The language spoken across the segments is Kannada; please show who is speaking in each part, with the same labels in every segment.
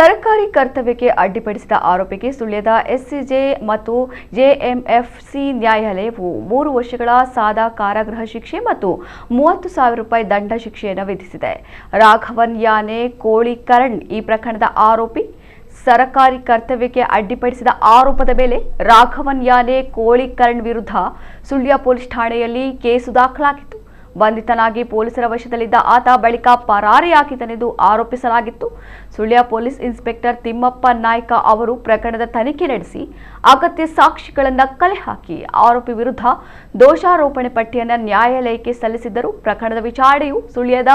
Speaker 1: ಸರ್ಕಾರಿ ಕರ್ತವ್ಯಕ್ಕೆ ಅಡ್ಡಿಪಡಿಸಿದ ಆರೋಪಿಗೆ ಸುಳ್ಯದ ಎಸ್ಸಿಜೆ ಮತ್ತು ಜೆಎಂಎಫ್ಸಿ ನ್ಯಾಯಾಲಯವು 3 ವರ್ಷಗಳ ಸಾದಾ ಕಾರಾಗೃಹ ಶಿಕ್ಷೆ ಮತ್ತು 30,000 ರೂಪಾಯಿ ದಂಡ ಶಿಕ್ಷೆಯನ್ನು ವಿಧಿಸಿದೆ. ರಾಘವನ್ ಯಾನೆ ಕೋಳಿಕರಣ್ ಈ ಪ್ರಕರಣದ ಆರೋಪಿ. ಸರ್ಕಾರಿ ಕರ್ತವ್ಯಕ್ಕೆ ಅಡ್ಡಿಪಡಿಸಿದ ಆರೋಪದ ಮೇಲೆ ರಾಘವನ್ ಯಾನೆ ಕೋಳಿಕರಣ್ ವಿರುದ್ಧ ಸುಳ್ಯ ಪೊಲೀಸ್ ಠಾಣೆಯಲ್ಲಿ ಕೇಸು ದಾಖಲಾಗಿತ್ತು. ಬಂಧಿತನಾಗಿ ಪೊಲೀಸರ ವಶದಲ್ಲಿದ್ದ ಆತ ಬಳಿಕ ಪರಾರಿಯಾಗಿದ್ದನೆಂದು ಆರೋಪಿಸಲಾಗಿತ್ತು. ಸುಳ್ಯ ಪೊಲೀಸ್ ಇನ್ಸ್ಪೆಕ್ಟರ್ ತಿಮ್ಮಪ್ಪ ನಾಯ್ಕ ಅವರು ಪ್ರಕರಣದ ತನಿಖೆ ನಡೆಸಿ ಅಗತ್ಯ ಸಾಕ್ಷಿಗಳನ್ನು ಕಲೆ ಹಾಕಿ ಆರೋಪಿ ವಿರುದ್ಧ ದೋಷಾರೋಪಣೆ ಪಟ್ಟಿಯನ್ನು ನ್ಯಾಯಾಲಯಕ್ಕೆ ಸಲ್ಲಿಸಿದ್ದರು. ಪ್ರಕರಣದ ವಿಚಾರಣೆಯು ಸುಳ್ಯದ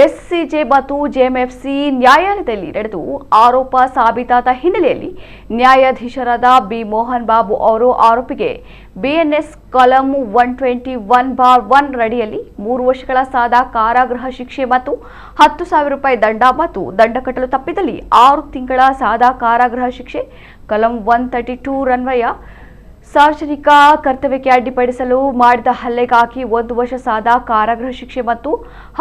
Speaker 1: ಎಸ್ಸಿಜೆ ಮತ್ತು ಜೆಎಂಎಫ್ಸಿ ನ್ಯಾಯಾಲಯದಲ್ಲಿ ನಡೆದು ಆರೋಪ ಸಾಬೀತಾದ ಹಿನ್ನೆಲೆಯಲ್ಲಿ ನ್ಯಾಯಾಧೀಶರಾದ ಬಿ ಮೋಹನ್ ಬಾಬು ಅವರು ಆರೋಪಿಗೆ ಬಿಎನ್ಎಸ್ ಕಲಂ 121(1) ರಡಿಯಲ್ಲಿ 3 ವರ್ಷಗಳ ಸಾದಾ ಕಾರಾಗೃಹ ಶಿಕ್ಷೆ ಮತ್ತು 10,000 ರೂಪಾಯಿ ದಂಡ ಮತ್ತು ದಂಡ ಕಟ್ಟಲು ತಪ್ಪಿದಲ್ಲಿ 6 ತಿಂಗಳ ಸಾದಾ ಕಾರಾಗೃಹ ಶಿಕ್ಷೆ, ಕಲಂ 132 ರನ್ವಯ ಸಾರ್ವಜನಿಕ ಕರ್ತವ್ಯಕ್ಕೆ ಅಡ್ಡಿಪಡಿಸಲು ಮಾಡಿದ ಹಲ್ಲೆಗಾಗಿ 1 ವರ್ಷ ಸಾದಾ ಕಾರಾಗೃಹ ಶಿಕ್ಷೆ ಮತ್ತು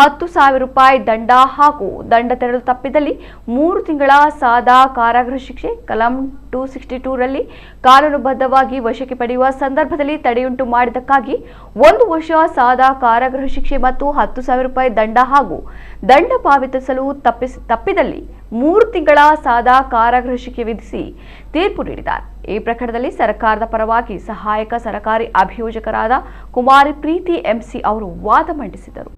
Speaker 1: 10,000 ರೂಪಾಯಿ ದಂಡ ಹಾಗೂ ದಂಡ ತೆರಳು ತಪ್ಪಿದಲ್ಲಿ 3 ತಿಂಗಳ ಸಾದಾ ಕಾರಾಗೃಹ ಶಿಕ್ಷೆ, ಕಲಂ 262 ರಲ್ಲಿ ಕಾನೂನುಬದ್ಧವಾಗಿ ವಶಕ್ಕೆ ಪಡೆಯುವ ಸಂದರ್ಭದಲ್ಲಿ ತಡೆಯುಂಟು ಮಾಡಿದ್ದಕ್ಕಾಗಿ 1 ವರ್ಷ ಸಾದಾ ಕಾರಾಗೃಹ ಶಿಕ್ಷೆ ಮತ್ತು 10,000 ರೂಪಾಯಿ ದಂಡ ಹಾಗೂ ದಂಡ ಪಾವತಿಸಲು ತಪ್ಪಿದಲ್ಲಿ 3 ತಿಂಗಳ ಸಾದಾ ಕಾರಾಗೃಹ ಶಿಕ್ಷೆ ವಿಧಿಸಿ ತೀರ್ಪು ನೀಡಿದ್ದಾರೆ. ಈ ಪ್ರಕರಣದಲ್ಲಿ ಸರ್ಕಾರದ ಪರವಾಗಿ ಸಹಾಯಕ ಸರ್ಕಾರಿ ಅಭಿಯೋಜಕರಾದ ಕುಮಾರಿ ಪ್ರೀತಿ ಎಂಸಿ ಅವರು ವಾದ ಮಂಡಿಸಿದರು.